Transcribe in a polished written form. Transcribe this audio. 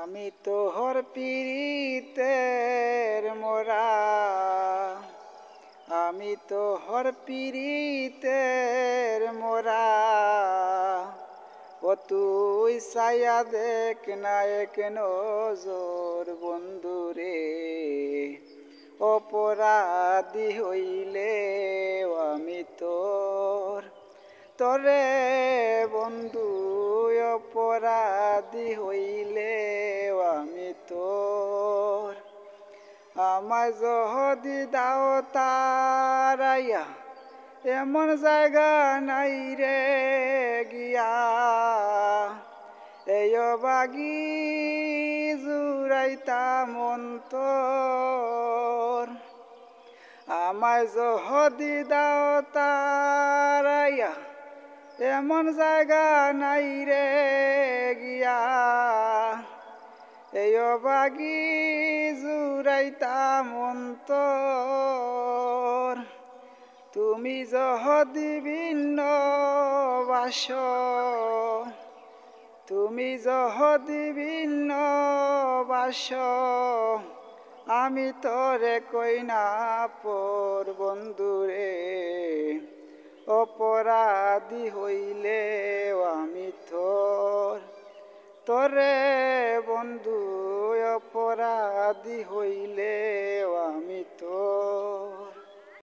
আমি তোহর পীড়িতের মোরা, আমি তোহর পীড়িতের মোরা। ও তুই সায়া দেখ না এক নজর বন্ধুরে, অপরাধী হইলে আমি তোরে বন্ধু, অপরাধী হইলে আমি তোর। আমায় যদি দাও তারাইয়া, এমন জায়গা নাই রে গিয়া, এই বাগি জুড়াইতাম অন্তর। আমায় যদি দাও তারাইয়া, এমন জায়গা নাই রে গিয়া, এই বাগি জুড়াইতাম অন্তর। তুমি যদি ভিন্ন বাস, তুমি যদি ভিন্ন বাস, আমি তোরে কই না পর বন্ধুরে, অপরাধী হইলে